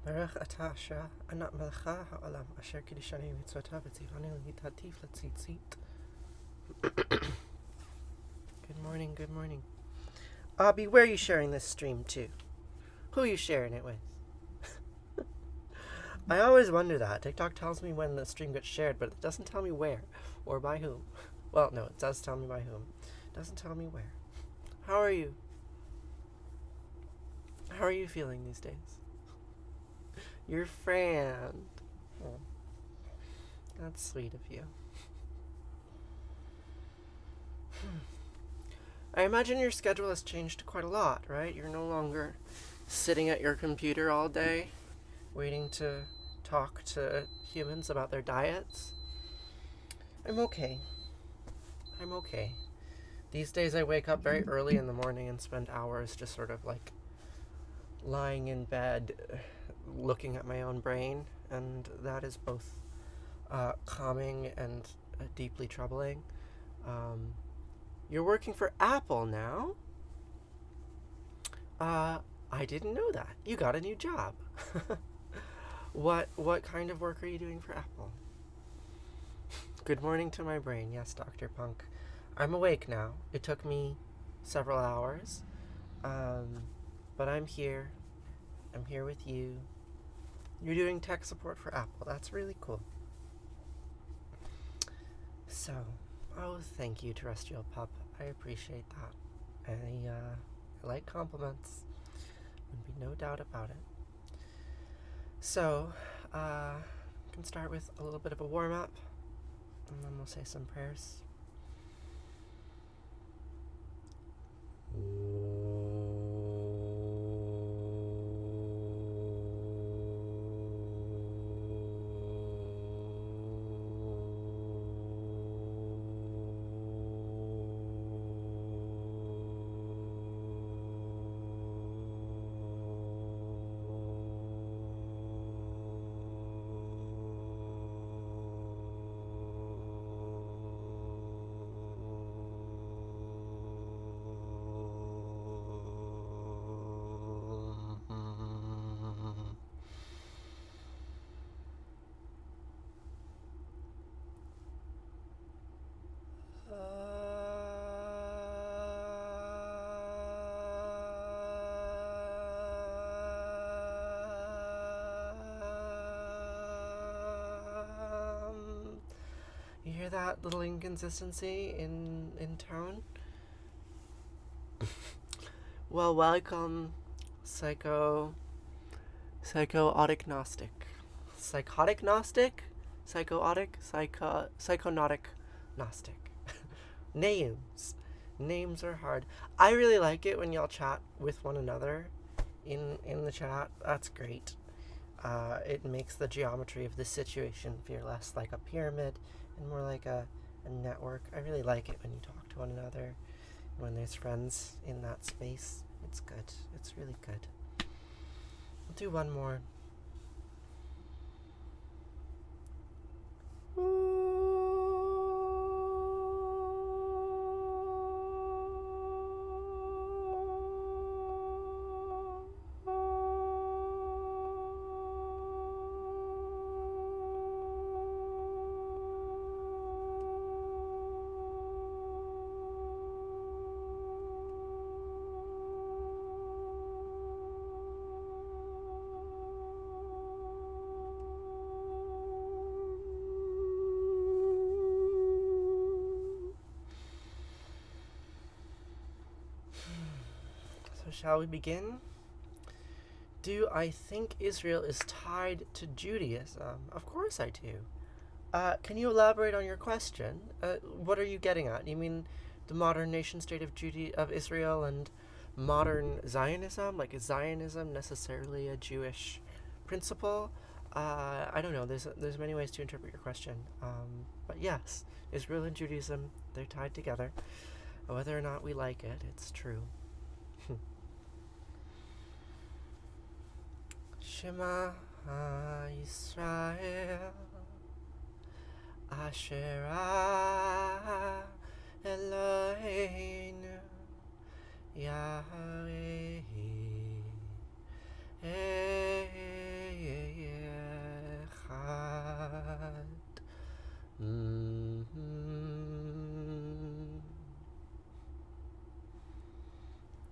Baruch atah Asher anat melcha ha'olam asher kiddushani mitzvotav v'tzivani l'tatif l'tzitzit. Good morning, good morning. Abby, where are you sharing this stream to? Who are you sharing it with? I always wonder that. TikTok tells me when the stream gets shared, but it doesn't tell me where or by whom. Well, no, it does tell me by whom. It doesn't tell me where. How are you? How are you feeling these days? Your friend. Oh, that's sweet of you. I imagine your schedule has changed quite a lot, right? You're no longer sitting at your computer all day, waiting to talk to humans about their diets. I'm okay. I'm okay. These days I wake up very early in the morning and spend hours just sort of like lying in bed, looking at my own brain, and that is both calming and deeply troubling. You're working for Apple now? I didn't know that. You got a new job. What kind of work are you doing for Apple? Good morning to my brain. Yes, Dr. Punk. I'm awake now. It took me several hours. But I'm here. I'm here with you. You're doing tech support for Apple. That's really cool. So, thank you, Terrestrial Pup. I appreciate that. I like compliments. Would be no doubt about it. So, can start with a little bit of a warm-up, and then we'll say some prayers. You hear that little inconsistency in tone? Well, welcome, psychotic gnostic. Psychotic gnostic? Psychonautic gnostic. Names are hard. I really like it when y'all chat with one another in the chat. That's great. It makes the geometry of the situation feel less like a pyramid and more like a network. I really like it when you talk to one another, when there's friends in that space. It's good. It's really good. We'll do one more. Shall we begin? Do I think Israel is tied to Judaism? Of course I do. Can you elaborate on your question? What are you getting at? You mean the modern nation state of Israel and modern Zionism? Like, is Zionism necessarily a Jewish principle? I don't know. There's many ways to interpret your question. But yes, Israel and Judaism, they're tied together. Whether or not we like it, it's true. Shema Yisrael Asher Eloheinu Yahweh Echad.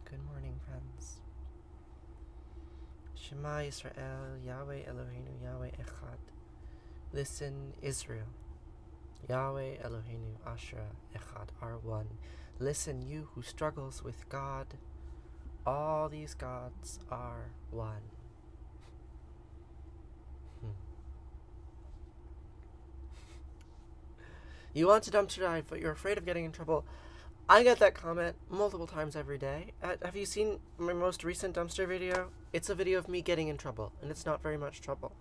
Good morning, friends. Shema Yisrael, Yahweh Eloheinu, Yahweh Echad. Listen, Israel. Yahweh Eloheinu, Asher Echad, are one. Listen, you who struggles with God. All these gods are one. You want to dumpster dive, but you're afraid of getting in trouble. I get that comment multiple times every day. Have you seen my most recent dumpster video? It's a video of me getting in trouble, and it's not very much trouble.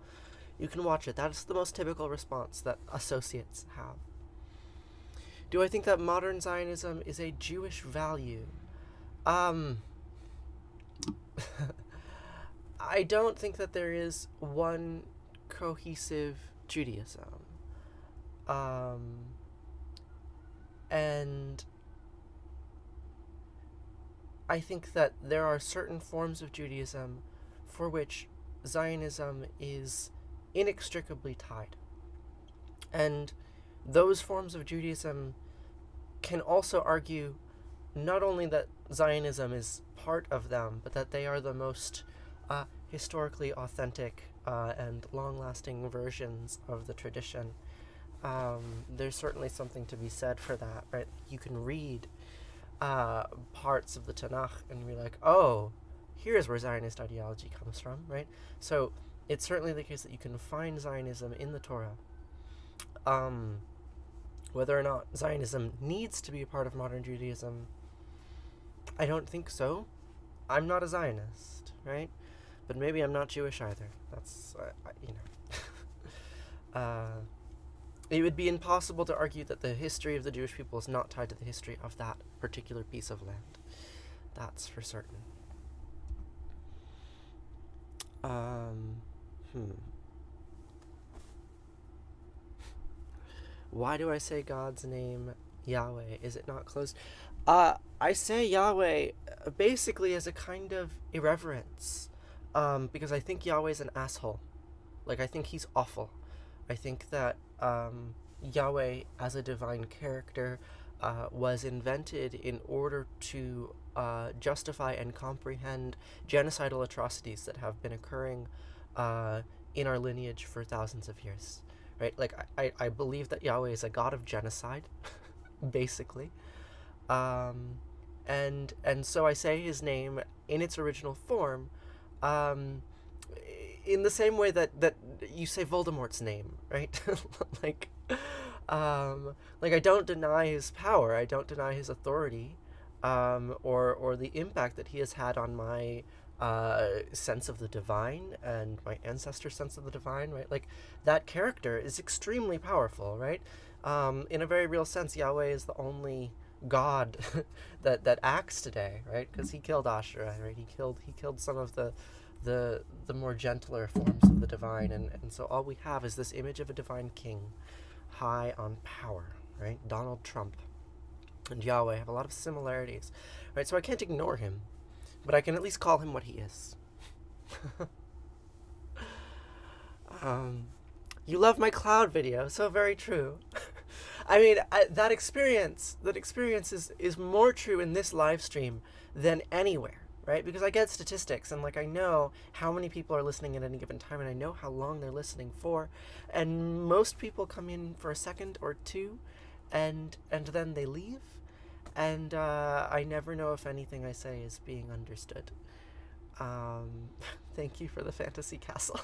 You can watch it. That's the most typical response that associates have. Do I think that modern Zionism is a Jewish value? I don't think that there is one cohesive Judaism. And I think that there are certain forms of Judaism for which Zionism is inextricably tied. And those forms of Judaism can also argue not only that Zionism is part of them, but that they are the most historically authentic and long-lasting versions of the tradition. There's certainly something to be said for that, right? You can read parts of the Tanakh and be like, oh, here's where Zionist ideology comes from, right? So it's certainly the case that you can find Zionism in the Torah. Whether or not Zionism needs to be a part of modern Judaism, I don't think so. I'm not a Zionist, right? But maybe I'm not Jewish either. That's, it would be impossible to argue that the history of the Jewish people is not tied to the history of that particular piece of land. That's for certain. Why do I say God's name Yahweh? Is it not closed? I say Yahweh basically as a kind of irreverence, because I think Yahweh's an asshole. Like, I think he's awful. I think that Yahweh as a divine character was invented in order to justify and comprehend genocidal atrocities that have been occurring in our lineage for thousands of years. Right? Like, I believe that Yahweh is a god of genocide, basically. And so I say his name in its original form, in the same way that you say Voldemort's name, right? like I don't deny his power, I don't deny his authority, or the impact that he has had on my sense of the divine and my ancestor sense of the divine, right? Like, that character is extremely powerful, right? In a very real sense, Yahweh is the only God that acts today, right? Because he killed Asherah, right? He killed some of the more gentler forms of the divine, and so all we have is this image of a divine king high on power, right? Donald Trump and Yahweh have a lot of similarities, right? So I can't ignore him, but I can at least call him what he is. You love my cloud video, so very true. I mean, that experience is more true in this live stream than anywhere, right? Because I get statistics, and like, I know how many people are listening at any given time, and I know how long they're listening for, and most people come in for a second or two, and then they leave, and I never know if anything I say is being understood. Thank you for the fantasy castle.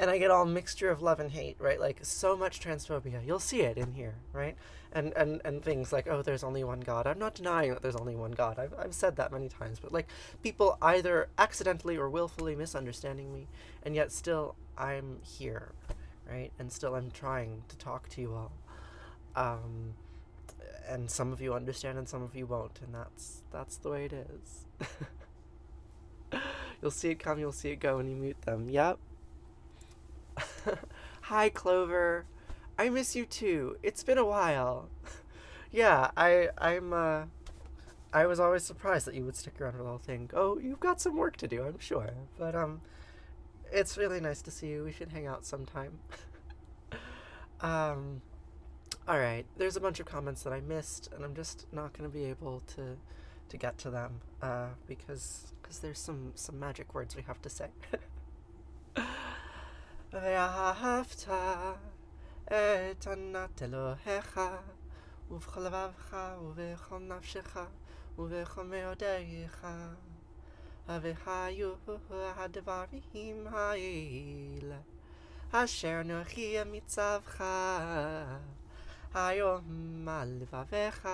And I get all mixture of love and hate, right? Like, so much transphobia. You'll see it in here, right? And things like, oh, there's only one God. I'm not denying that there's only one God. I've said that many times. But, like, people either accidentally or willfully misunderstanding me, and yet still I'm here, right? And still I'm trying to talk to you all. And some of you understand and some of you won't, and that's the way it is. You'll see it come, you'll see it go when you mute them. Yep. Hi, Clover. I miss you too. It's been a while. Yeah, I was always surprised that you would stick around for the whole thing. Oh, you've got some work to do, I'm sure. But it's really nice to see you. We should hang out sometime. um all right. There's a bunch of comments that I missed, and I'm just not going to be able to get to them because there's some magic words we have to say. ואהבת את ענת אלוהיך ובכל לבבך ובכל נפשך ובכל מאודך והיו הדברים האלה אשר אנוכי מצווך היום על לבביך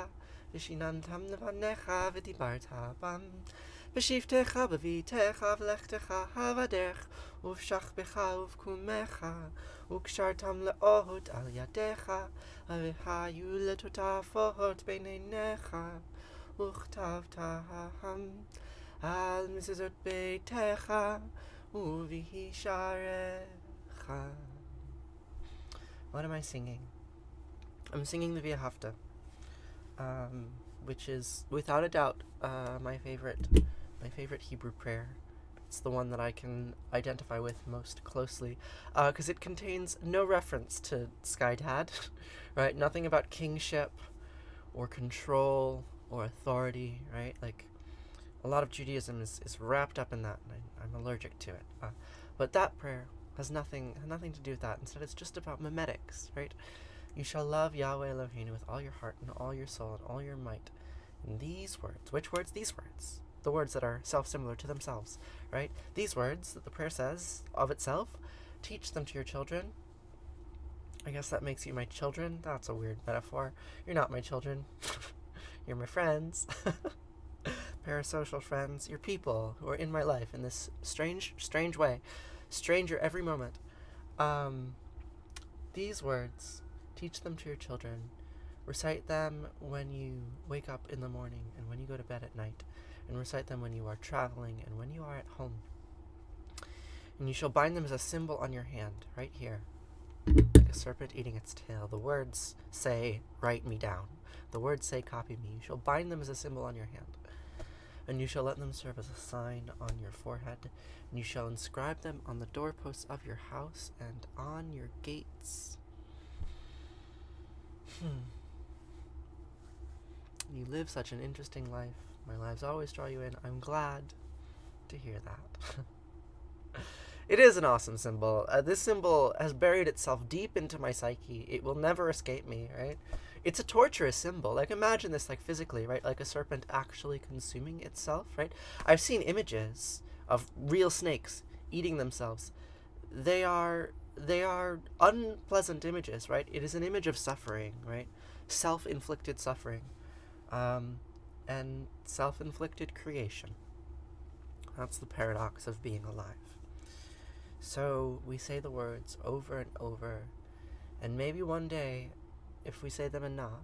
ושיננתם לבניך ודיברת בם בשבתך בביתך ולכתך בדרך ובשכבך ובקומך וקשרתם לאות על ידיך והיו לטוטפות בין עיניך וכתבתם על מזוזות ביתך ובשעריך. What am I singing? I'm singing the Via Hafta, which is without a doubt my favorite Hebrew prayer. It's the one that I can identify with most closely, because it contains no reference to Sky Dad, right? Nothing about kingship or control or authority, right? Like, a lot of Judaism is wrapped up in that, and I'm allergic to it. But that prayer has nothing to do with that. Instead, it's just about memetics, right? You shall love Yahweh Eloheinu with all your heart and all your soul and all your might. And these words, which words? These words. The words that are self-similar to themselves, right? These words that the prayer says of itself, teach them to your children. I guess that makes you my children. That's a weird metaphor. You're not my children. You're my friends. Parasocial friends. You're people who are in my life in this strange way. Stranger every moment. These words, teach them to your children. Recite them when you wake up in the morning and when you go to bed at night. And recite them when you are traveling and when you are at home. And you shall bind them as a symbol on your hand, right here, like a serpent eating its tail. The words say, write me down. The words say, copy me. You shall bind them as a symbol on your hand. And you shall let them serve as a sign on your forehead. And you shall inscribe them on the doorposts of your house and on your gates. You live such an interesting life. My lives always draw you in. I'm glad to hear that. It is an awesome symbol. This symbol has buried itself deep into my psyche. It will never escape me, right? It's a torturous symbol. Like, imagine this, like, physically, right? Like a serpent actually consuming itself, right? I've seen images of real snakes eating themselves. They are unpleasant images, right? It is an image of suffering, right? Self-inflicted suffering. And self-inflicted creation. That's the paradox of being alive. So we say the words over and over, and maybe one day, if we say them enough,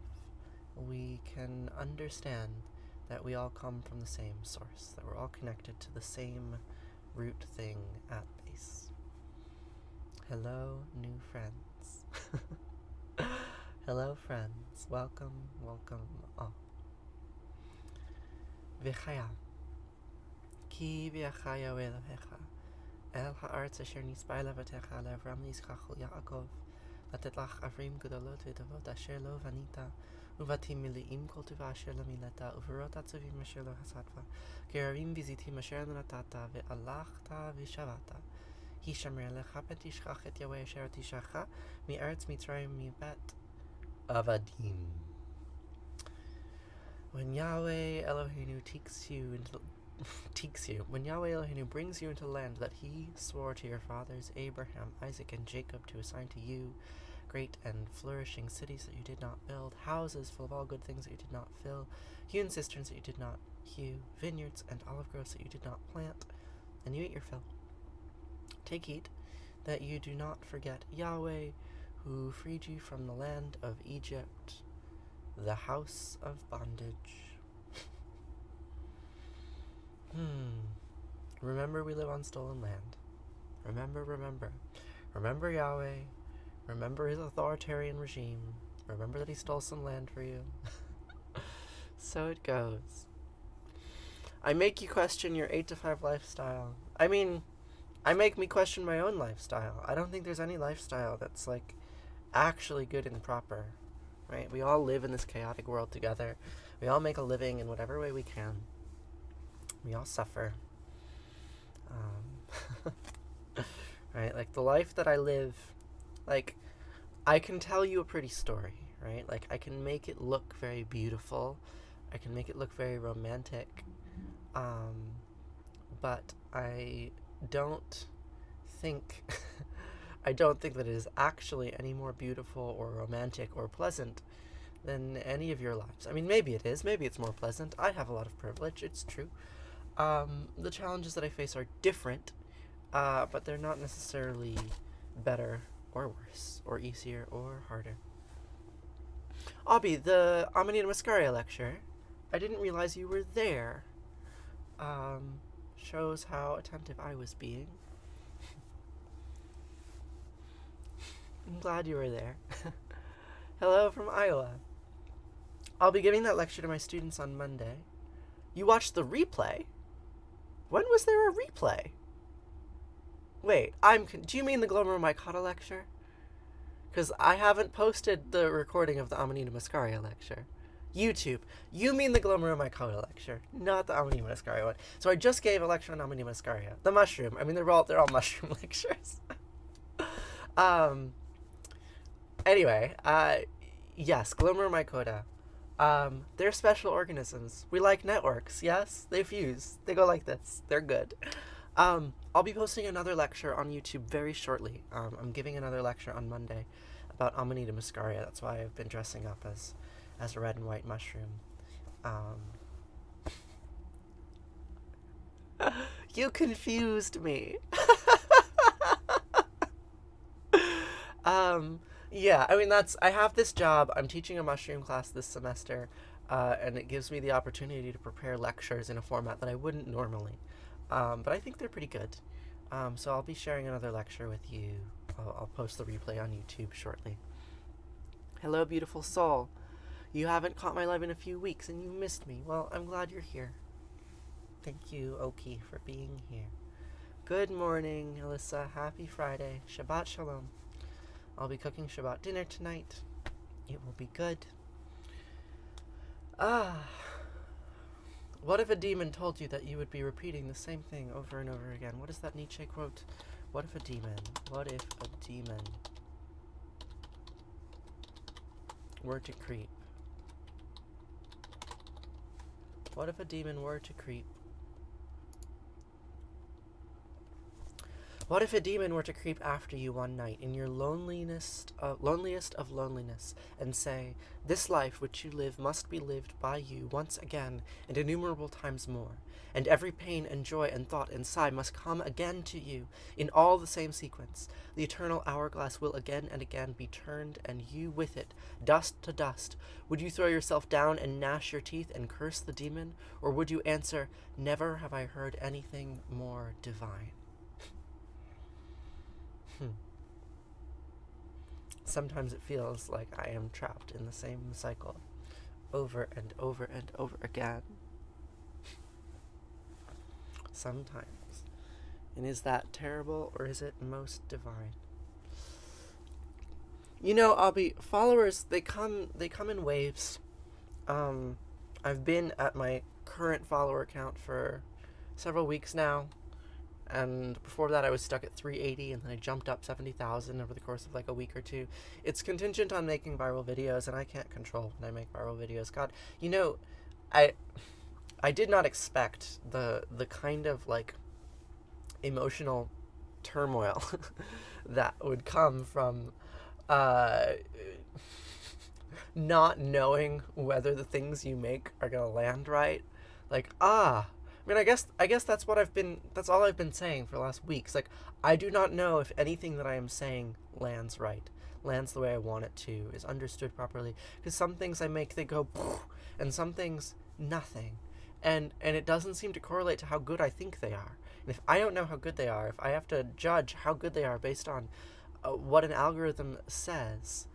we can understand that we all come from the same source, that we're all connected to the same root thing at base. Hello, new friends. Hello, friends. Welcome all. V'chaya, ki v'chaya Elohecha, el ha'aretz asher nispai levatecha le'Avram Yitzchak Yaakov, לתת לך עברים גדולות וטובות אשר לא בנית, ובתים מלאים כל טובה אשר לא מילאת, וברות עצובים אשר לא הסתת, גררים וזיתים אשר לא נתת, והלכת ושבת. הישמר לך פן תשכח את יהוה אשר תישך מארץ מצרים מבית עבדים. When Yahweh Eloheinu when Yahweh Eloheinu brings you into the land that he swore to your fathers, Abraham, Isaac, and Jacob, to assign to you, great and flourishing cities that you did not build, houses full of all good things that you did not fill, hewn cisterns that you did not hew, vineyards and olive groves that you did not plant, and you ate your fill. Take heed that you do not forget Yahweh, who freed you from the land of Egypt, the house of bondage. Remember we live on stolen land. Remember, remember. Remember Yahweh. Remember his authoritarian regime. Remember that he stole some land for you. So it goes. I make you question your 8 to 5 lifestyle. I mean, I make me question my own lifestyle. I don't think there's any lifestyle that's, like, actually good and proper, right? We all live in this chaotic world together. We all make a living in whatever way we can. We all suffer. Right? Like, the life that I live, like, I can tell you a pretty story, right? Like, I can make it look very beautiful. I can make it look very romantic. But I don't think I don't think that it is actually any more beautiful or romantic or pleasant than any of your lives. I mean, maybe it is. Maybe it's more pleasant. I have a lot of privilege. It's true. The challenges that I face are different, but they're not necessarily better or worse or easier or harder. Abby, the Amanita Muscaria lecture, I didn't realize you were there. Shows how attentive I was being. I'm glad you were there. Hello from Iowa. I'll be giving that lecture to my students on Monday. You watched the replay? When was there a replay? Wait, do you mean the Glomeromycota lecture? Because I haven't posted the recording of the Amanita Muscaria lecture. YouTube. You mean the Glomeromycota lecture, not the Amanita Muscaria one. So I just gave a lecture on Amanita Muscaria. The mushroom. I mean, they're all mushroom lectures. Anyway, yes, Glomeromycota. They're special organisms. We like networks, yes? They fuse. They go like this. They're good. I'll be posting another lecture on YouTube very shortly. I'm giving another lecture on Monday about Amanita Muscaria. That's why I've been dressing up as a red and white mushroom. You confused me. Yeah, I mean, I have this job. I'm teaching a mushroom class this semester, and it gives me the opportunity to prepare lectures in a format that I wouldn't normally. But I think they're pretty good. So I'll be sharing another lecture with you. I'll post the replay on YouTube shortly. Hello, beautiful soul. You haven't caught my live in a few weeks, and you missed me. Well, I'm glad you're here. Thank you, Oki, for being here. Good morning, Alyssa. Happy Friday. Shabbat Shalom. I'll be cooking Shabbat dinner tonight. It will be good. What if a demon told you that you would be repeating the same thing over and over again? What is that Nietzsche quote? What if a demon were to creep? What if a demon were to creep? What if a demon were to creep after you one night in your loneliest of loneliness and say, "This life which you live must be lived by you once again and innumerable times more, and every pain and joy and thought and sigh must come again to you in all the same sequence. The eternal hourglass will again and again be turned, and you with it, dust to dust. Would you throw yourself down and gnash your teeth and curse the demon, or would you answer, 'Never have I heard anything more divine'?" Sometimes it feels like I am trapped in the same cycle over and over and over again. Sometimes. And is that terrible, or is it most divine? You know, followers, they come in waves. I've been at my current follower count for several weeks now. And before that, I was stuck at 380, and then I jumped up 70,000 over the course of like a week or two. It's contingent on making viral videos, and I can't control when I make viral videos. God, you know, I did not expect the kind of like emotional turmoil that would come from not knowing whether the things you make are gonna land right. Like, I mean, I guess that's all I've been saying for the last weeks. Like, I do not know if anything that I am saying lands right, lands the way I want it to, is understood properly. Because some things I make, they go, and some things, nothing. And it doesn't seem to correlate to how good I think they are. And if I don't know how good they are, if I have to judge how good they are based on what an algorithm says,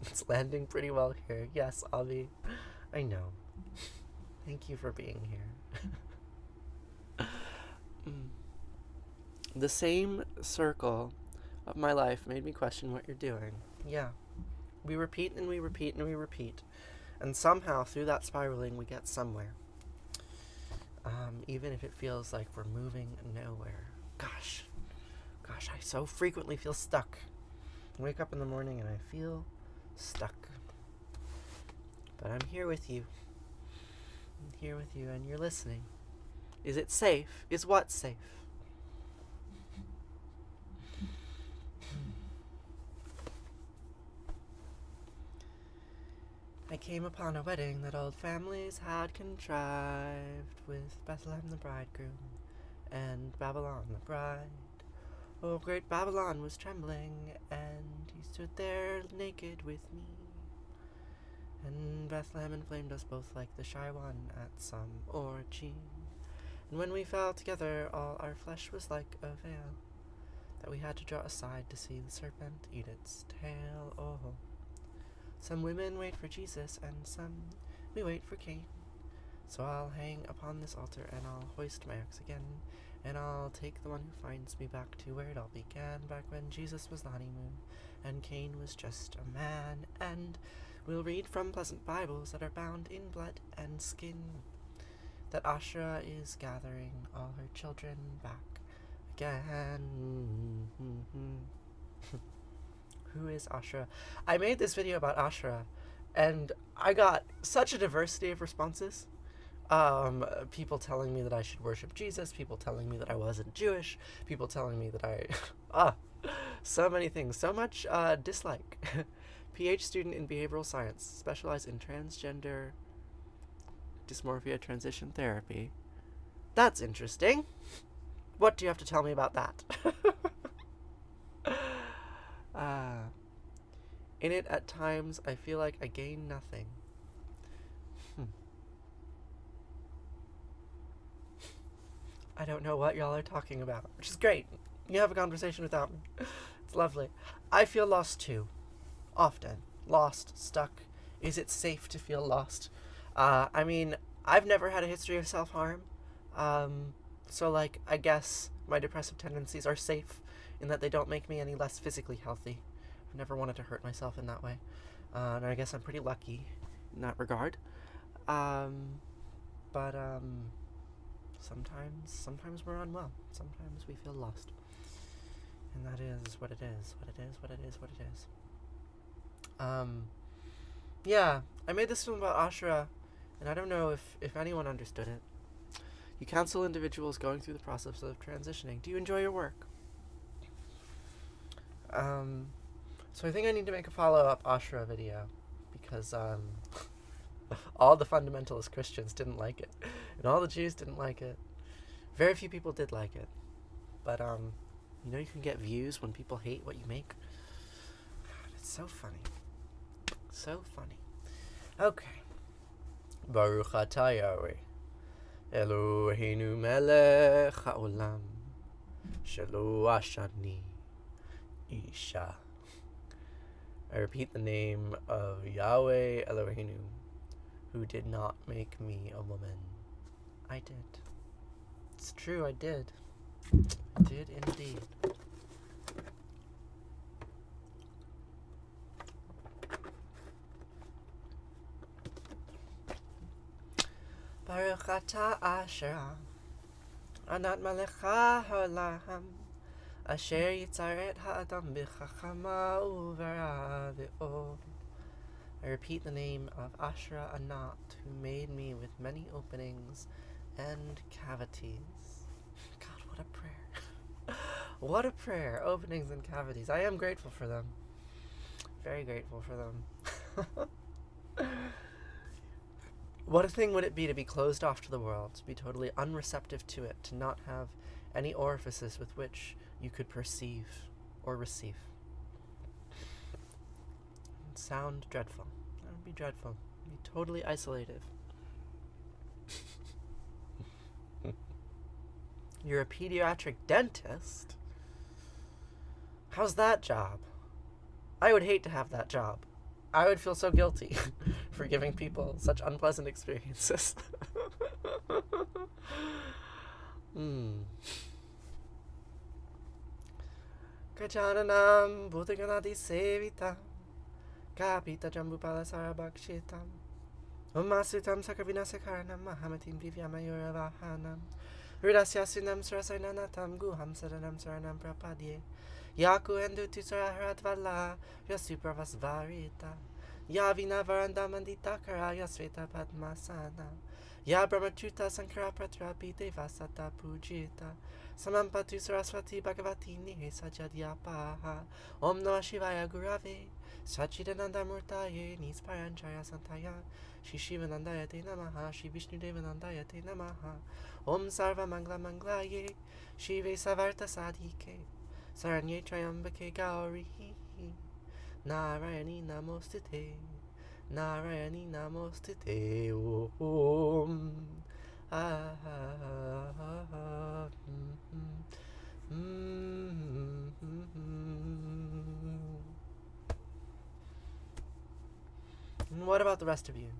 it's landing pretty well here. Yes, I know. Thank you for being here. The same circle of my life made me question what you're doing. Yeah. We repeat and we repeat and we repeat. And somehow, through that spiraling, we get somewhere. Even if it feels like we're moving nowhere. Gosh, I so frequently feel stuck. I wake up in the morning and I feel stuck. But I'm here with you. I'm here with you and you're listening. Is it safe? Is what safe? I came upon a wedding that old families had contrived, with Bethlehem the bridegroom and Babylon the bride. Oh, great Babylon was trembling, and he stood there naked with me. And Bethlehem inflamed us both like the shy one at some orgy. And when we fell together, all our flesh was like a veil, that we had to draw aside to see the serpent eat its tail. Oh, some women wait for Jesus, and some we wait for Cain. So I'll hang upon this altar, and I'll hoist my axe again, and I'll take the one who finds me back to where it all began, back when Jesus was the honeymoon, and Cain was just a man. And we'll read from pleasant Bibles that are bound in blood and skin, that Asherah is gathering all her children back again. Who is Asherah? I made this video about Asherah, and I got such a diversity of responses. People telling me that I should worship Jesus, people telling me that I wasn't Jewish, people telling me that I... so many things. So much dislike. PhD student in behavioral science, specialized in transgender dysmorphia transition therapy. That's interesting. What do you have to tell me about that? In it, at times, I feel like I gain nothing. I don't know what y'all are talking about, which is great. You have a conversation without me. It's lovely. I feel lost too. Often. Lost, stuck. Is it safe to feel lost? I mean, I've never had a history of self-harm. So, like, I guess my depressive tendencies are safe in that they don't make me any less physically healthy. I've never wanted to hurt myself in that way. And I guess I'm pretty lucky in that regard. But sometimes we're unwell. Sometimes we feel lost. And that is what it is. Yeah, I made this film about Asherah, and I don't know if anyone understood it. You counsel individuals going through the process of transitioning. Do you enjoy your work? So I think I need to make a follow-up Asherah video, because all the fundamentalist Christians didn't like it, and all the Jews didn't like it. Very few people did like it, but you know, you can get views when people hate what you make. God, it's so funny. So funny. Okay. Baruch atah Yahweh, Eloheinu melech haolam, shelo ashani isha. I repeat the name of Yahweh Eloheinu, who did not make me a woman. I did. It's true, I did. I did indeed. Baruch atah Asherah, Anat Malecha Haolam, Asher Yitzaret Ha'adam B'chachama U'vera V'od. I repeat the name of Asherah Anat, who made me with many openings and cavities. God, what a prayer. What a prayer. Openings and cavities. I am grateful for them. Very grateful for them. What a thing would it be to be closed off to the world, to be totally unreceptive to it, to not have any orifices with which you could perceive or receive. It would sound dreadful. That would be dreadful. It would be totally isolated. You're a pediatric dentist? How's that job? I would hate to have that job. I would feel so guilty for giving people such unpleasant experiences. Gajananam Bhudaganadi Sevitam Kapita Jambupala Sarabhakshitam Umasutam Sakavinasakarnam Mahamatim Divyamayuravahanam Rudasyasvinam Surasainanatam Guham Sadanam Saranam Prapadye Yaku Endu Tusaraharatvala Yasupravasvarita Yavina Varandamandita Karaya Sveta Padmasana Ya Brahmachuta Sankara Pratrapi Devasata Pujita Samampatu Saraswati Bhagavati Nihesa Jadyapaha Om Namah Shivaya Gurave Sachidananda Murtaye Nisparanchaya Santaya Shri Shivanandaya Te Namaha Shri Vishnu Devanandaya Te Namaha Om Sarva Mangla Manglaye Shive Savarta Sadhike Saranye Trayambake Gauri Narayani Namostite Narayani Namostite Om What about the rest of you?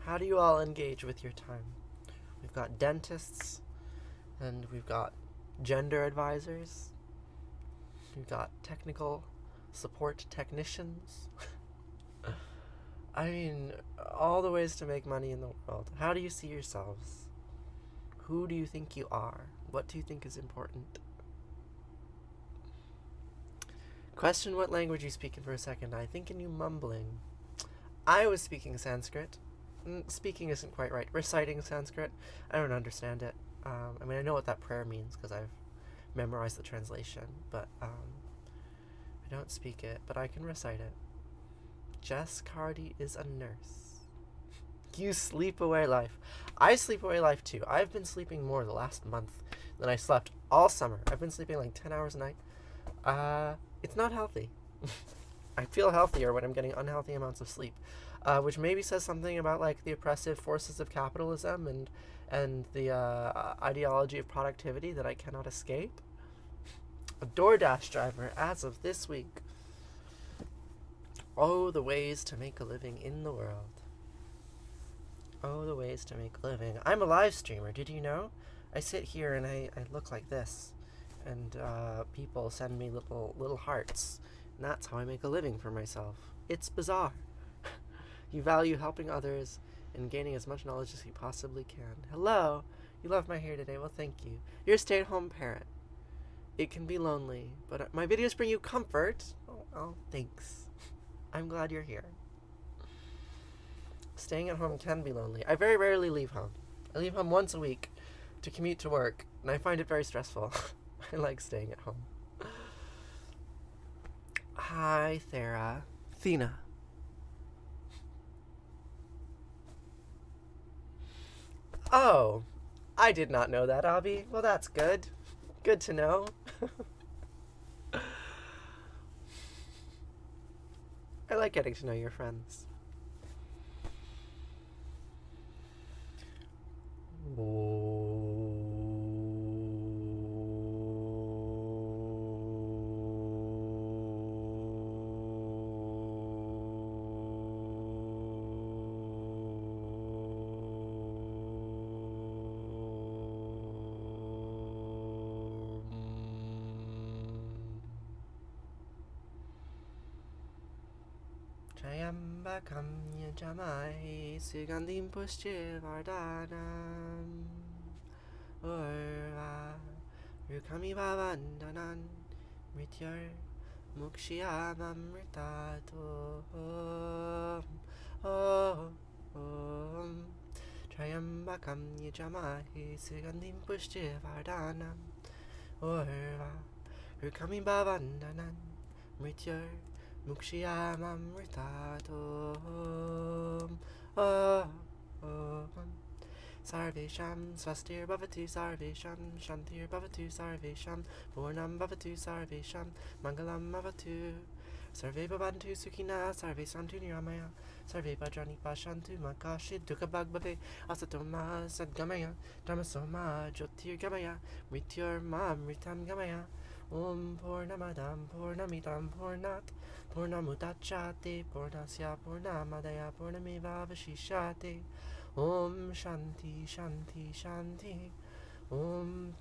How do you all engage with your time? We've got dentists, and we've got gender advisors, we've got technical support technicians. I mean, all the ways to make money in the world. How do you see yourselves? Who do you think you are? What do you think is important? Question what language you speak in for a second. I think in you mumbling. I was speaking Sanskrit. Speaking isn't quite right. Reciting Sanskrit. I don't understand it. I mean, I know what that prayer means because I've memorized the translation, but I don't speak it, but I can recite it. Jess Cardy is a nurse. You sleep away life. I sleep away life too. I've been sleeping more the last month than I slept all summer. I've been sleeping like 10 hours a night. It's not healthy. I feel healthier when I'm getting unhealthy amounts of sleep, which maybe says something about like the oppressive forces of capitalism and the ideology of productivity that I cannot escape. A DoorDash driver as of this week. Oh, the ways to make a living in the world. Oh, the ways to make a living. I'm a live streamer, did you know? I sit here and I look like this, and people send me little hearts, and that's how I make a living for myself. It's bizarre. You value helping others and gaining as much knowledge as you possibly can. Hello, you love my hair today, well thank you. You're a stay-at-home parent. It can be lonely, but my videos bring you comfort. Oh, thanks. I'm glad you're here. Staying at home can be lonely. I very rarely leave home. I leave home once a week to commute to work, and I find it very stressful. I like staying at home. Hi, Thera. Thena. Oh, I did not know that, Abby. Well, that's good. Good to know. I like getting to know your friends. Trayambakam yajamai sugandim pushche vardhanam urva rukami bhavandanan mrityar mukshiyamamritato om Trayambakam yajamai sugandim pushche vardhanam urva rukami bhavandanan mrityar Mukshiyamamritatom Sarvesham Swastir Bhavatu Sarvesham Shantir Bhavatu Sarvesham Purnam Bhavatu Sarvesham Mangalam Bhavatu Sarve Babantu Sukina, Sarve Santu Niramaya, Sarve Bajani Pashantu, Makashi, Dukabagbabe, Asatoma, Sadgamaya, Dhamasoma, Jyotir Gamaya, Mrityur Mam, Ritam Gamaya, Purnamadam, Purnamidam, Purnat, Purnamudachate, Purnasya, Purnamadaya, Purnamiva Vashishate, Shanti, Shanti, Shanti,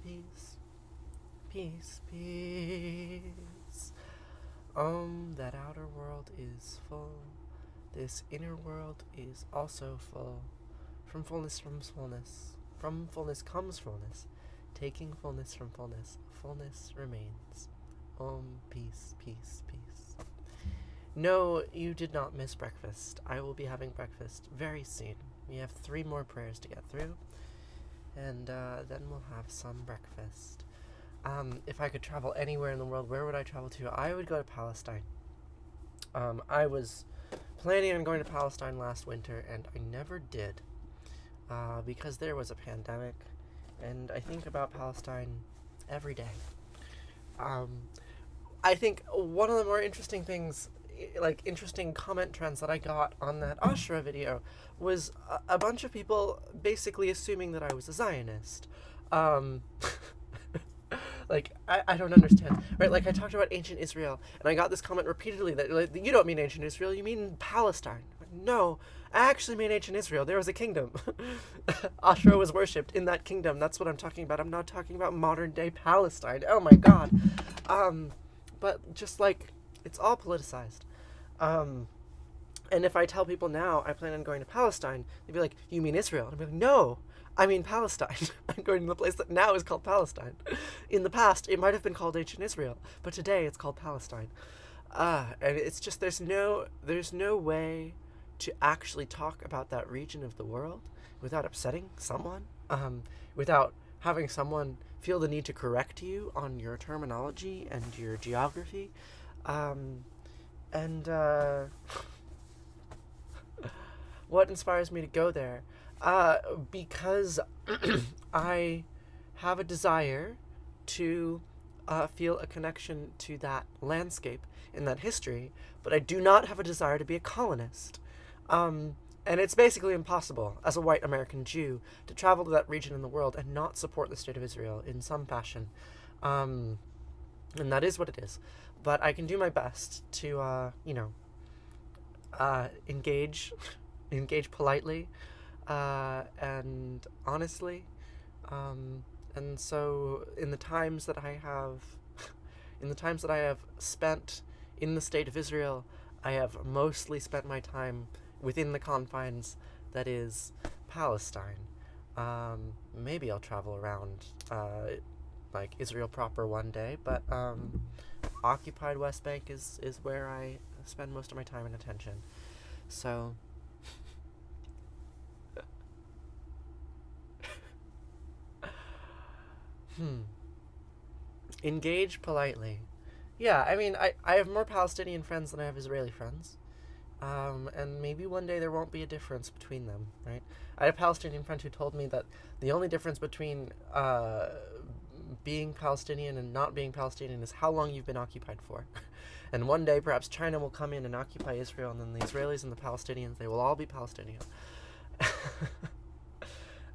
Peace, peace, peace. That outer world is full. This inner world is also full. From fullness comes fullness. From fullness comes fullness. Taking fullness from fullness, fullness remains. Peace, peace, peace. No, you did not miss breakfast. I will be having breakfast very soon. We have 3 more prayers to get through, and then we'll have some breakfast. If I could travel anywhere in the world, where would I travel to? I would go to Palestine. I was planning on going to Palestine last winter, and I never did, because there was a pandemic, and I think about Palestine every day. I think one of the more interesting things, like interesting comment trends that I got on that Ashra video was a bunch of people basically assuming that I was a Zionist. Like, I don't understand, right? Like, I talked about ancient Israel, and I got this comment repeatedly that, like, you don't mean ancient Israel, you mean Palestine. No, I actually mean ancient Israel. There was a kingdom. Ashra was worshipped in that kingdom. That's what I'm talking about. I'm not talking about modern-day Palestine. Oh, my God. But just, like, it's all politicized. And if I tell people now I plan on going to Palestine, they'd be like, you mean Israel? And I'd be like, no. I mean Palestine. I'm going to the place that now is called Palestine. In the past, it might have been called ancient Israel, but today it's called Palestine. And it's just there's no way to actually talk about that region of the world without upsetting someone, without having someone feel the need to correct you on your terminology and your geography, what inspires me to go there? Because I have a desire to feel a connection to that landscape and that history, but I do not have a desire to be a colonist. And it's basically impossible, as a white American Jew, to travel to that region in the world and not support the State of Israel in some fashion. And that is what it is. But I can do my best to, engage politely, and honestly, and so in the times that I have spent in the State of Israel, I have mostly spent my time within the confines that is Palestine. Maybe I'll travel around, like Israel proper one day, but occupied West Bank is where I spend most of my time and attention. So engage politely. Yeah, I mean, I have more Palestinian friends than I have Israeli friends. And maybe one day there won't be a difference between them, right? I had a Palestinian friend who told me that the only difference between being Palestinian and not being Palestinian is how long you've been occupied for. And one day perhaps China will come in and occupy Israel, and then the Israelis and the Palestinians, they will all be Palestinian.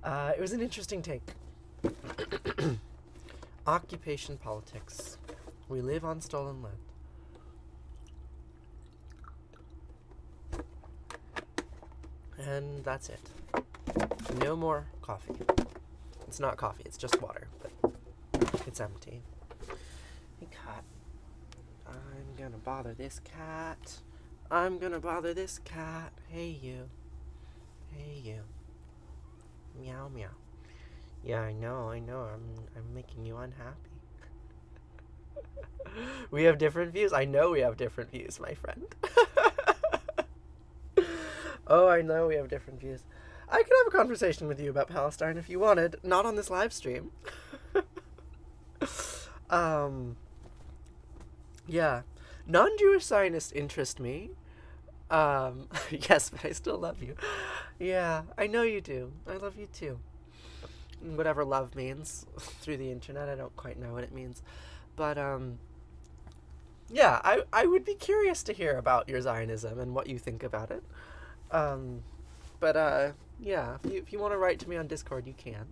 It was an interesting take. Occupation politics. We live on stolen land. And that's it. No more coffee. It's not coffee, it's just water, but it's empty. Hey, cat. I'm gonna bother this cat. I'm gonna bother this cat. Hey, you. Hey, you. Meow, meow. Yeah, I know. I'm making you unhappy. We have different views. I know we have different views, my friend. Oh, I know we have different views. I could have a conversation with you about Palestine if you wanted, not on this live stream. Yeah. Non-Jewish Zionists interest me. Yes, but I still love you. Yeah, I know you do. I love you too. Whatever love means through the internet, I don't quite know what it means. But, Yeah, I would be curious to hear about your Zionism and what you think about it. Um, but yeah, if you want to write to me on Discord, you can.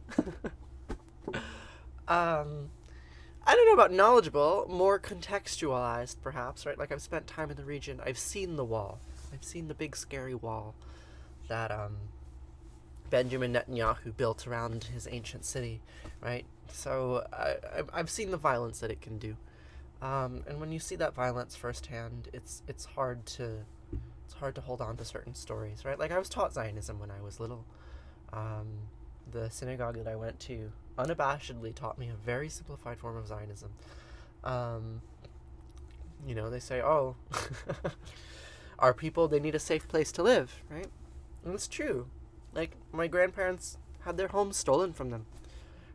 um, I don't know about knowledgeable, more contextualized, perhaps, right? Like, I've spent time in the region. I've seen the wall. I've seen the big, scary wall that Benjamin Netanyahu built around his ancient city, right? So I've seen the violence that it can do. And when you see that violence firsthand, it's hard to hold on to certain stories, right? Like, I was taught Zionism when I was little. Um, the synagogue that I went to unabashedly taught me a very simplified form of Zionism. Um, they say, oh, our people, they need a safe place to live, right? And it's true. Like, my grandparents had their homes stolen from them,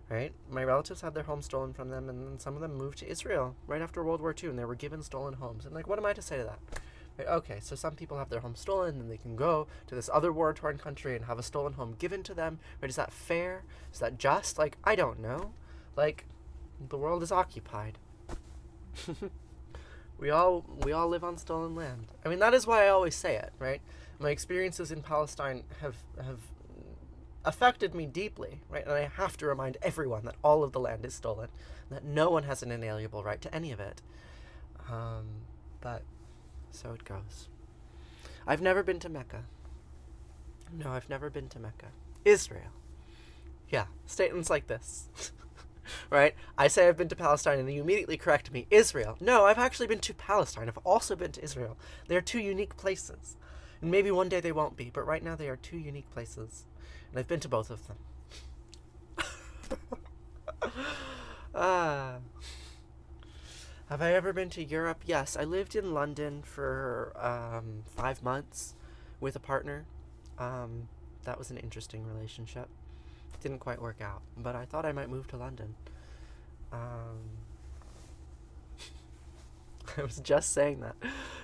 right? My relatives had their homes stolen from them, and then some of them moved to Israel right after World War II, and they were given stolen homes. And, like, what am I to say to that? Right, okay, so some people have their home stolen, and they can go to this other war-torn country and have a stolen home given to them. Right? Is that fair? Is that just? Like, I don't know. Like, the world is occupied. we all live on stolen land. I mean, that is why I always say it, right? My experiences in Palestine have affected me deeply, right? And I have to remind everyone that all of the land is stolen, and that no one has an inalienable right to any of it. But so it goes. I've never been to Mecca. No, I've never been to Mecca. Israel. Yeah, statements like this. Right? I say I've been to Palestine, and you immediately correct me. Israel. No, I've actually been to Palestine. I've also been to Israel. They are two unique places. And maybe one day they won't be, but right now they are two unique places. And I've been to both of them. Have I ever been to Europe? Yes, I lived in London for 5 months with a partner. That was an interesting relationship. It didn't quite work out, but I thought I might move to London. I was just saying that.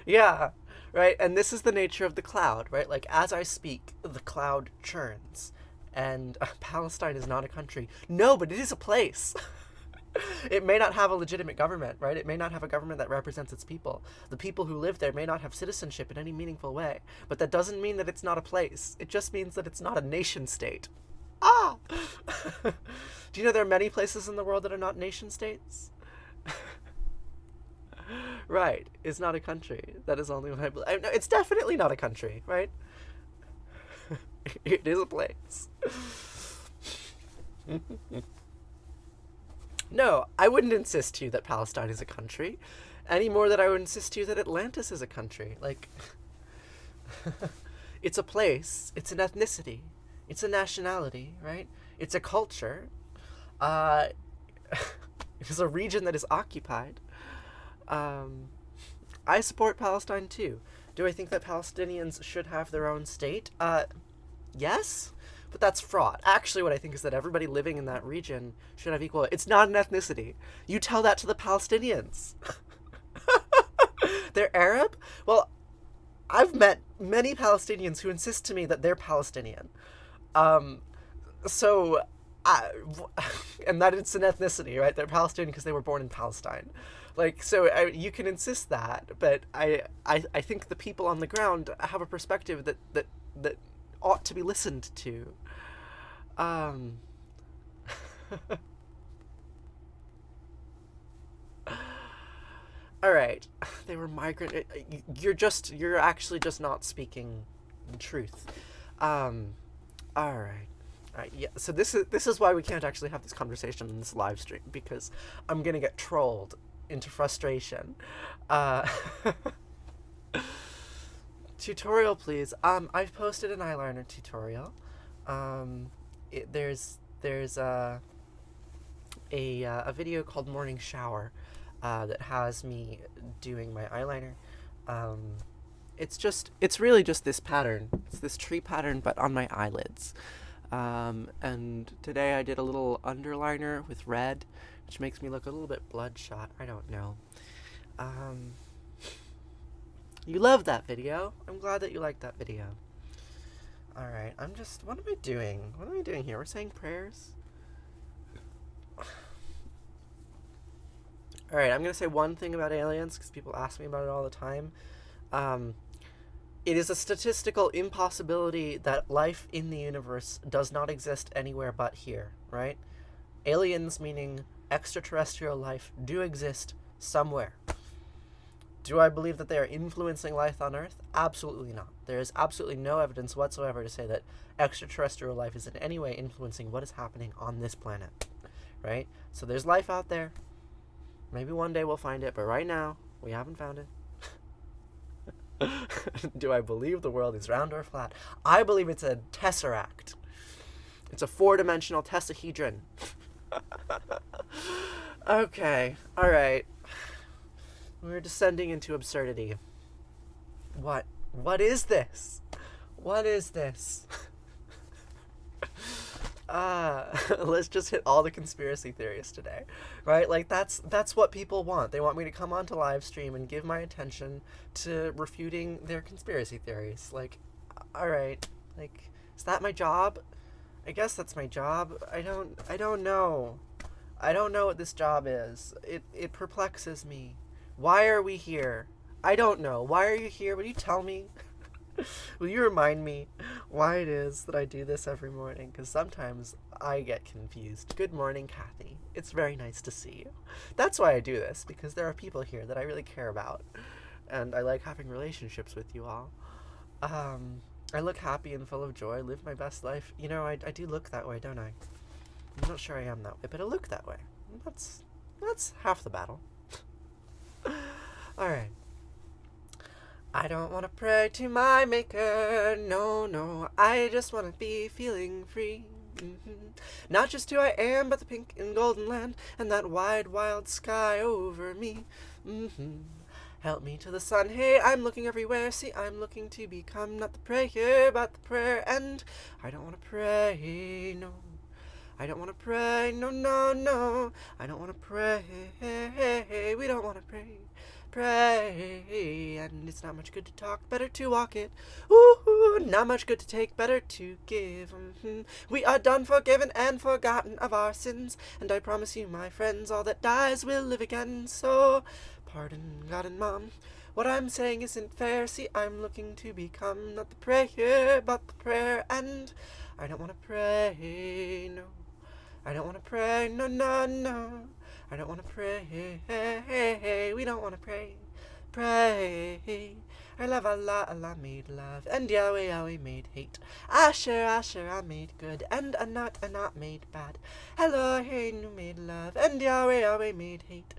Yeah, right? And this is the nature of the cloud, right? Like, as I speak, the cloud churns. And Palestine is not a country. No, but it is a place. It may not have a legitimate government, right? It may not have a government that represents its people. The people who live there may not have citizenship in any meaningful way. But that doesn't mean that it's not a place. It just means that it's not a nation state. Ah! Do you know there are many places in the world that are not nation states? Right. It's not a country. That is only what I believe. No, it's definitely not a country, right? It is a place. No, I wouldn't insist to you that Palestine is a country, any more than I would insist to you that Atlantis is a country. Like, it's a place, it's an ethnicity, it's a nationality, right? It's a culture. It is a region that is occupied. I support Palestine too. Do I think that Palestinians should have their own state? Yes. But that's fraud. Actually, what I think is that everybody living in that region should have equal... It's not an ethnicity. You tell that to the Palestinians. They're Arab? Well, I've met many Palestinians who insist to me that they're Palestinian. And that it's an ethnicity, right? They're Palestinian because they were born in Palestine. Like, so you can insist that, but I think the people on the ground have a perspective that ought to be listened to. All right, they were migrant. You're actually just not speaking truth. All right. Yeah. So this is why we can't actually have this conversation in this live stream, because I'm gonna get trolled into frustration. Tutorial, please. I've posted an eyeliner tutorial. There's a video called Mourning Shower that has me doing my eyeliner. It's really just this pattern. It's this tree pattern, but on my eyelids. And today I did a little underliner with red, which makes me look a little bit bloodshot. I don't know. You loved that video. I'm glad that you liked that video. Alright, what am I doing? What am I doing here? We're saying prayers? All right, I'm going to say one thing about aliens because people ask me about it all the time. Um, it is a statistical impossibility that life in the universe does not exist anywhere but here, right? Aliens, meaning extraterrestrial life, do exist somewhere. Do I believe that they are influencing life on Earth? Absolutely not. There is absolutely no evidence whatsoever to say that extraterrestrial life is in any way influencing what is happening on this planet, right? So there's life out there. Maybe one day we'll find it, but right now, we haven't found it. Do I believe the world is round or flat? I believe it's a tesseract. It's a four-dimensional tessahedron. Okay, alright. We're descending into absurdity. What? What is this? What is this? Let's just hit all the conspiracy theories today, right? Like that's what people want. They want me to come onto live stream and give my attention to refuting their conspiracy theories. Like, all right, like, is that my job? I guess that's my job. I don't know. I don't know what this job is. It perplexes me. Why are we here? I don't know. Why are you here? Will you tell me? Will you remind me why it is that I do this every morning? Because sometimes I get confused. Good morning, Kathy. It's very nice to see you. That's why I do this, because there are people here that I really care about. And I like having relationships with you all. I look happy and full of joy, live my best life. You know, I do look that way, don't I? I'm not sure I am that way, but I look that way. That's half the battle. Alright. I don't want to pray to my maker, no, I just want to be feeling free. Not just who I am, but the pink and golden land, and that wide, wild sky over me. Help me to the sun, hey, I'm looking everywhere, see, I'm looking to become not the prayer, but the prayer, and I don't want to pray, no. I don't want to pray, no, I don't want to pray, we don't want to pray, and it's not much good to talk, better to walk it, ooh, not much good to take, better to give, we are done, forgiven, and forgotten of our sins, and I promise you, my friends, all that dies will live again, so, pardon, God and Mom, what I'm saying isn't fair, see, I'm looking to become not the prayer, but the prayer, and I don't want to pray, no. I don't want to pray, no, I don't want to pray, we don't want to pray. Allah made love, and Yahweh made hate. Asher, I made good, and Anat made bad. Elohim made love, and Yahweh made hate.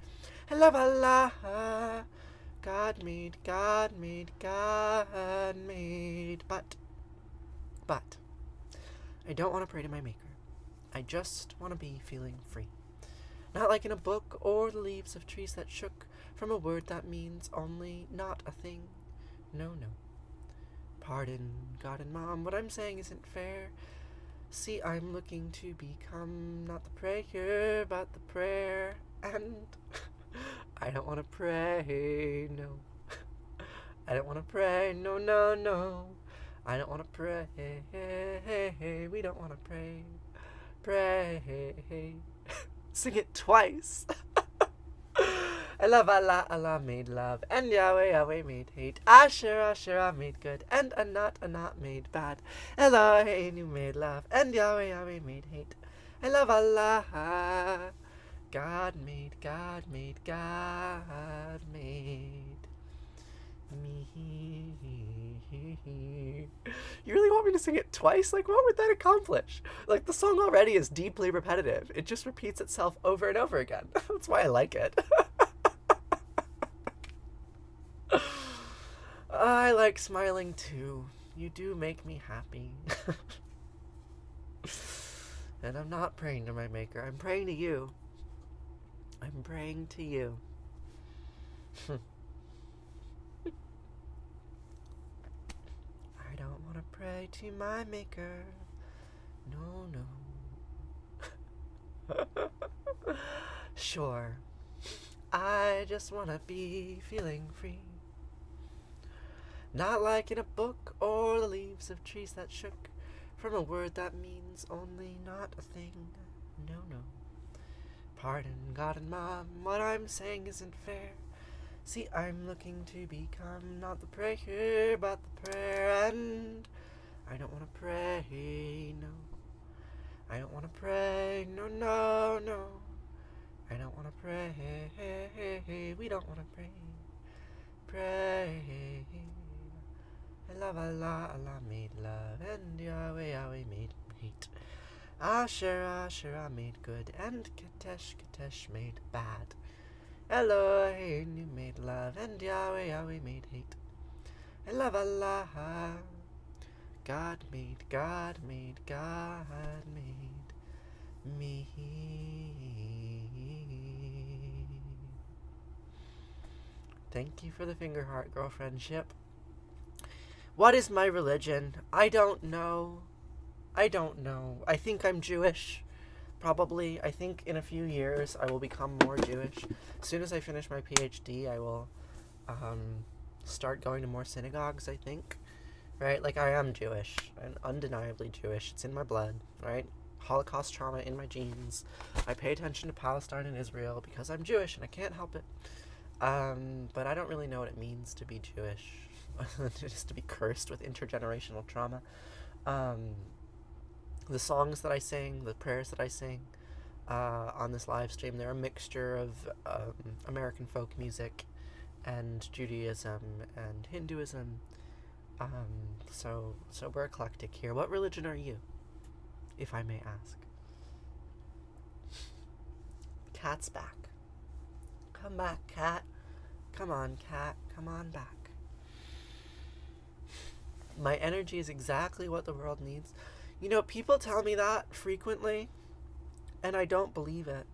Allah, God made, but, I don't want to pray to my Maker. I just want to be feeling free. Not like in a book or the leaves of trees that shook from a word that means only not a thing. No. Pardon, God and Mom, what I'm saying isn't fair. See, I'm looking to become not the prayer, but the prayer, and I don't want to pray, no. I don't want to pray, no. I don't want to pray, we don't want to pray. Sing it twice. I love Allah made love, and Yahweh made hate. Asher made good, and Anat made bad. Elohim made love, and Yahweh made hate. I love Allah. God made me. You really want me to sing it twice? Like, what would that accomplish? Like, the song already is deeply repetitive. It just repeats itself over and over again. That's why I like it. I like smiling too. You do make me happy. And I'm not praying to my Maker. I'm praying to you. I'm praying to you. I don't want to pray to my Maker. No. Sure. I just want to be feeling free. Not like in a book or the leaves of trees that shook from a word that means only not a thing. No. pardon, God and Mom, what I'm saying isn't fair. See, I'm looking to become not the prayer, but the prayer, and I don't want to pray, no. I don't want to pray, no, no, no. I don't want to pray, we don't want to pray. Pray. Allah made love, and Yahweh made hate. Asher made good, and Katesh made bad. Elohim made love, and Yahweh made hate. I love Allah. God made me. Thank you for the finger heart, girlfriendship. What is my religion? I don't know. I think I'm Jewish. Probably. I think in a few years I will become more Jewish. As soon as I finish my PhD, I will start going to more synagogues, I think. Right? Like, I am Jewish. I'm undeniably Jewish. It's in my blood, right? Holocaust trauma in my genes. I pay attention to Palestine and Israel because I'm Jewish and I can't help it. But I don't really know what it means to be Jewish. Just to be cursed with intergenerational trauma. The songs that I sing, the prayers that I sing on this live stream, they're a mixture of American folk music and Judaism and Hinduism. So we're eclectic here. What religion are you, if I may ask? Cat's back. Come back, cat. Come on, cat. Come on back. My energy is exactly what the world needs. You know, people tell me that frequently, and I don't believe it.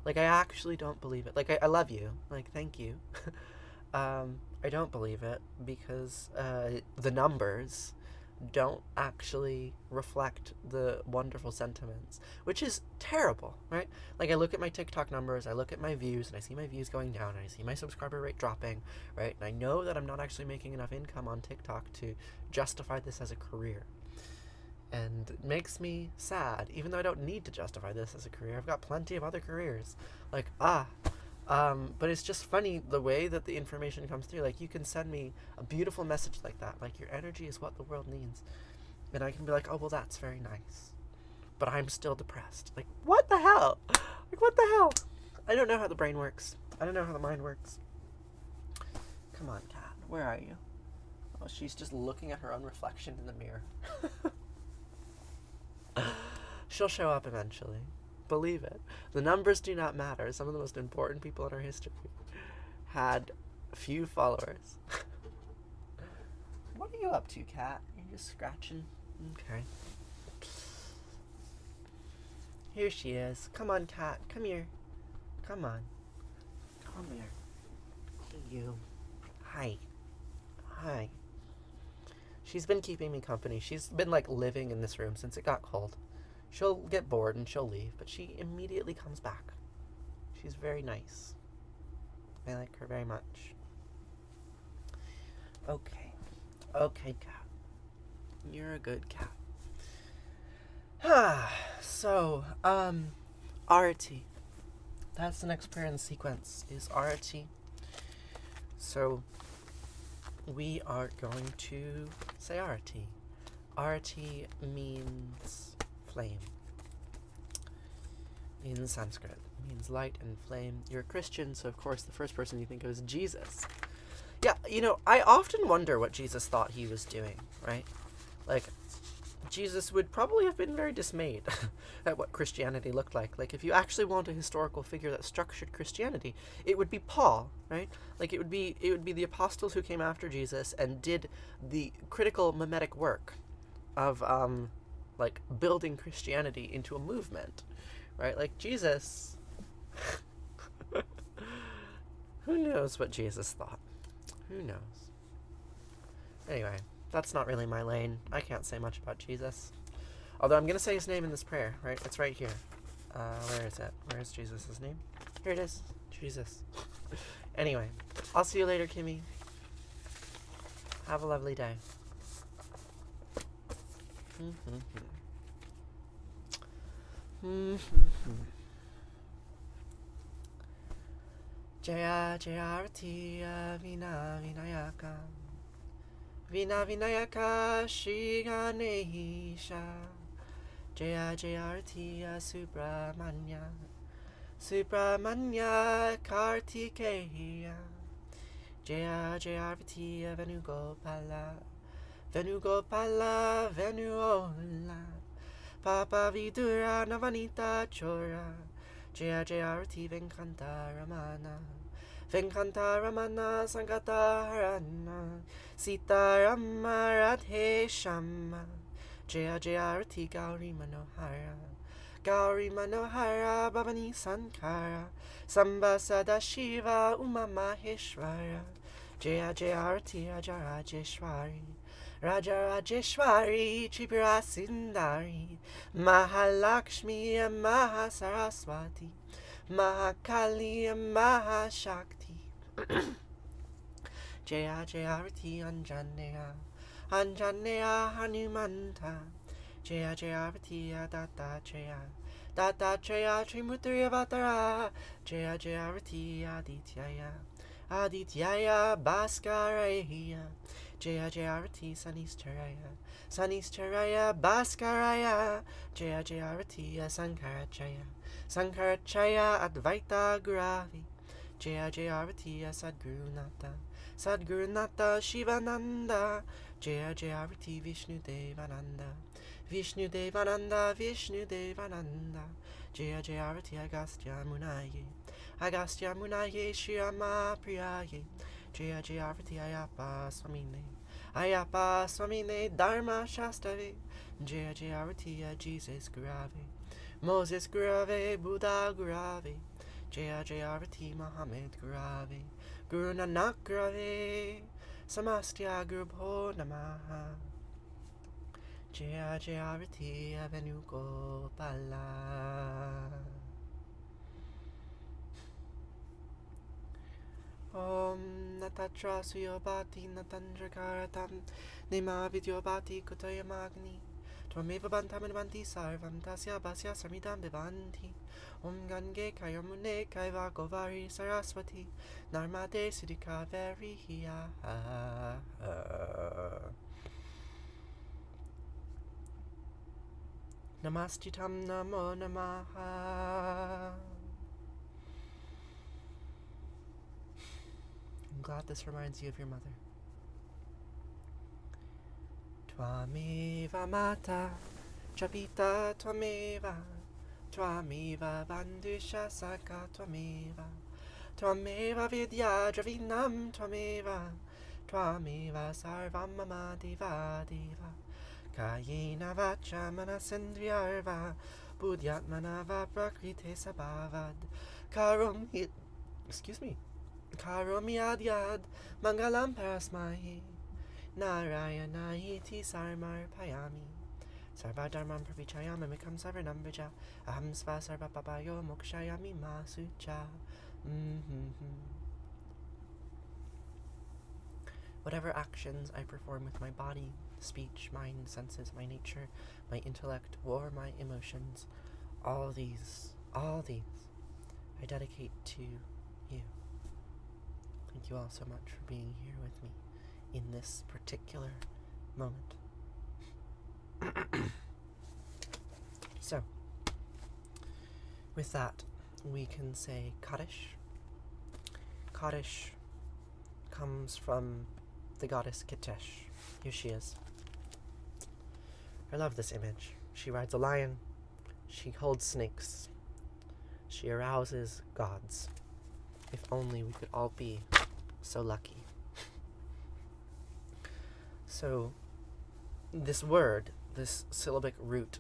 Like, I actually don't believe it. Like, I love you. Like, thank you. I don't believe it because the numbers don't actually reflect the wonderful sentiments, which is terrible, right? Like, I look at my TikTok numbers, I look at my views, and I see my views going down, and I see my subscriber rate dropping, right? And I know that I'm not actually making enough income on TikTok to justify this as a career. And it makes me sad, even though I don't need to justify this as a career. I've got plenty of other careers. Like, but it's just funny the way that the information comes through. Like, you can send me a beautiful message like that. Like, your energy is what the world needs. And I can be like, oh, well, that's very nice. But I'm still depressed. Like, what the hell? Like, what the hell? I don't know how the brain works. I don't know how the mind works. Come on, cat. Where are you? Oh, she's just looking at her own reflection in the mirror. She'll show up eventually. Believe it. The numbers do not matter. Some of the most important people in our history had few followers. What are you up to, cat? You're just scratching? Okay. Here she is. Come on, cat. Come here. Come on. Come here. Hey, you. Hi. Hi. She's been keeping me company. She's been, like, living in this room since it got cold. She'll get bored and she'll leave, but she immediately comes back. She's very nice. I like her very much. Okay. Okay, cat. You're a good cat. So, Arati. That's the next prayer in the sequence, is Arati. So, we are going to say Arati. Arati means flame. In Sanskrit, it means light and flame. You're a Christian, so of course the first person you think of is Jesus. Yeah, you know, I often wonder what Jesus thought he was doing, right? Like, Jesus would probably have been very dismayed at what Christianity looked like. Like, if you actually want a historical figure that structured Christianity, it would be Paul, right? Like, it would be the apostles who came after Jesus and did the critical mimetic work of like, building Christianity into a movement, right? Like, Jesus, who knows what Jesus thought? Who knows? Anyway, that's not really my lane. I can't say much about Jesus. Although I'm going to say his name in this prayer, right? It's right here. Where is it? Where is Jesus' name? Here it is. Jesus. Anyway, I'll see you later, Kimmy. Have a lovely day. Jaya Jayarati Vina Vinayaka Vina Vinayaka Shri Ganesha Jaya Jayarti Subramanya Subramanya Kartikeya Jaya Jayarti Venugopala Venugopala Venuola Papa Vidura Navanita Chora Jaya Jayarti Venkanta Ramana Venkanta Ramana Sankata Harana Sita Rama Radhe Shama Jaya Jayarti Gauri Manohara Gauri Manohara Bhavani Sankara Samba Sadashiva Uma Maheshwara Jaya Jayarti Raja Rajeshwari Raja Rajeshwari Tripura Sundari Mahalakshmi and Mahasaraswati Mahakali and Mahashakti Jaya Jayarti Anjaneya Anjaneya Hanumanta Jaya Jayarti Dattatreya Trimurti Avatara Jaya Jayarti Adityaya Adityaya Bhaskaraya Jaya Jayarti Sanistaraya Sanistaraya Bhaskaraya Jaya Jayarti Sankarachaya Sankarachaya Advaita Guravi Jaya Jayarti Sadgurunata Sadgurunata Shivananda Jaya Jayarti Vishnu Devananda Vishnu Devananda Vishnu Devananda Jaya Jayarti Agastya Munaye Agastya Munaye Shriyama Priyaye Jaya Jayarti Ayapa Swamine Ayapa Swamine Dharma Shastave Jaya Jayarti Jesus Gurave Moses Gurave Buddha Gurave Jaya Jayarti Muhammad Gurave Guru Nanak Gurave Samastya Gurubho Namaha Jaya Jayarti Venugopala Om Natatra Suyobati Natandrakaratam Nema Vidyobati Kutayamagni Twameva Bantamanavanti Sarvam Tasya Basya Samidam Vivanti Om Gange Kayamune Kaiva Govari Saraswati Narmade Siddhika Verihiya Namastitam Namo Namaha. I'm glad this reminds you of your mother. Twameva Mata Chapita Twameva Twameva Bandusha Saka Twameva Twameva Vidya Dravinam Twameva Twameva Sarvam Mama Deva Deva Kayena Vacha Manasendriyarva Buddhyatmanava Prakrite Sabhavad Karomi Adyad Mangalam Parasmahi Narayana Iti Sarmar Payami Sarva Dharmam Pravichayam Amikam Sarvanam Bija Aham Sva Sarva Papayo Mokshayami Masucha. Whatever actions I perform with my body, speech, mind, senses, my nature, my intellect, or my emotions, all these I dedicate to you. Thank you all so much for being here with me in this particular moment. So, with that, we can say Kaddish. Kaddish comes from the goddess Kitesh. Here she is. I love this image. She rides a lion. She holds snakes. She arouses gods. If only we could all be so lucky. So, this word, this syllabic root,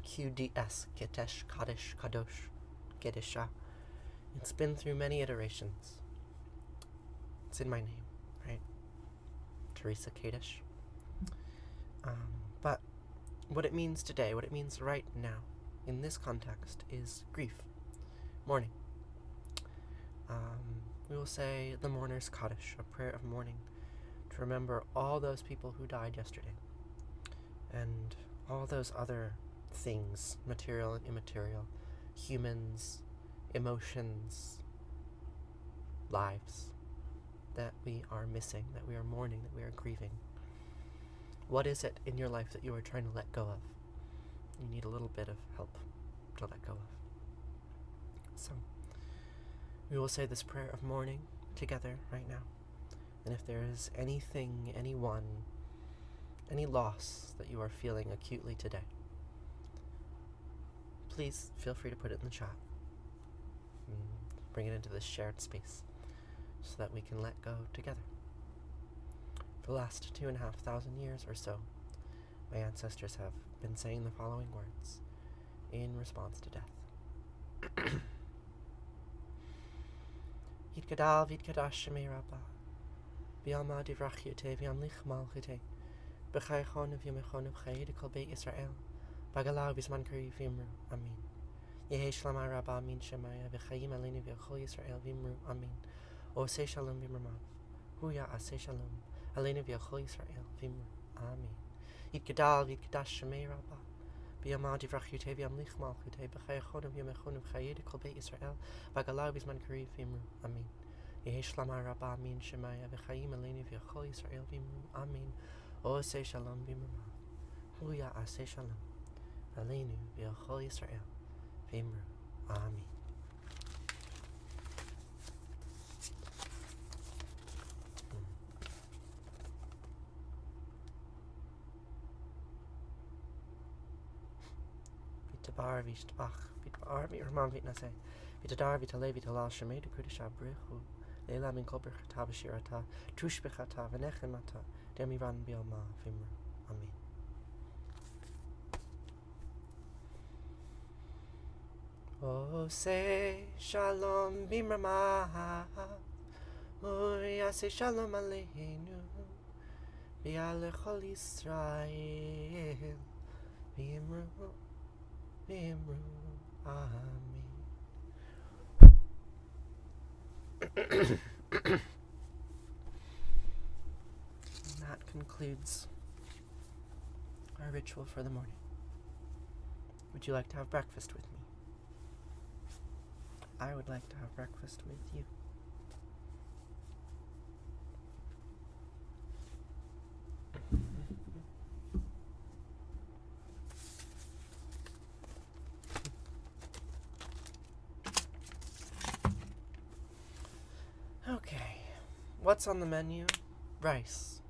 QDS, Kitesh, Kaddish, Kadosh, Kedisha, it's been through many iterations. It's in my name, right? Teresa Kadish. But what it means today, what it means right now, in this context, is grief, mourning. We will say the mourner's Kaddish, a prayer of mourning, to remember all those people who died yesterday, and all those other things, material and immaterial, humans, emotions, lives that we are missing, that we are mourning, that we are grieving. What is it in your life that you are trying to let go of? You need a little bit of help to let go of. So, we will say this prayer of mourning together right now. And if there is anything, anyone, any loss that you are feeling acutely today, please feel free to put it in the chat. Bring it into this shared space so that we can let go together. For the last 2,500 years or so, my ancestors have been saying the following words in response to death. Yitgadal v'yitgadash shemei Rabbah, v'yalma divrachyote v'yamlich malchute, b'chaychon v'yamechon v'chayid kol beit Yisrael, b'galav b'zman kari v'imru, amin. Yehi shlama Rabbah min shemaya v'chayim aleinu v'yachol Yisrael v'imru, amin. Osei shalom v'imramav, huya asei shalom, aleinu v'yachol Yisrael v'imru, amin. Yitgadal v'yitgadash shemei Rabbah, v'yalma divrachyote v'yamlich malchute, b'chaychon v'yamechon v'chayid kol beit Yisrael, b'galav b'zman kari v'imru, amin. Yehi shlama Rabbah min shemaya v'chayim aleinu v'yachol Yisrael v'imru, amin. Osei shalom v'imramav, huya asei shalom, aleinu v'yachol Yisrael v'imru, amin. V'tabar v'yishtabach, v'tabar v'yirmam v'yitnaseh, v'tadar v'taleh v'talal shemei d'kudesha b'richu, leila min kol b'rchata v'shirata, tush b'chata v'nechemata, demiran b'yalma v'imru, amin. Osei shalom b'imramav, Yaseh shalom aleinu, v'yaleh chol Yisrael, v'imru, v'imru, amen. And that concludes our ritual for the morning. Would you like to have breakfast with me? I would like to have breakfast with you. Okay, what's on the menu? Rice.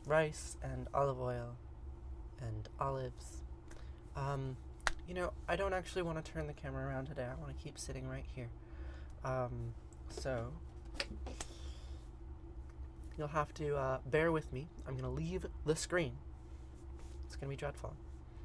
Rice and olive oil and olives. I don't actually want to turn the camera around today. I want to keep sitting right here. So you'll have to bear with me. I'm going to leave the screen. It's going to be dreadful.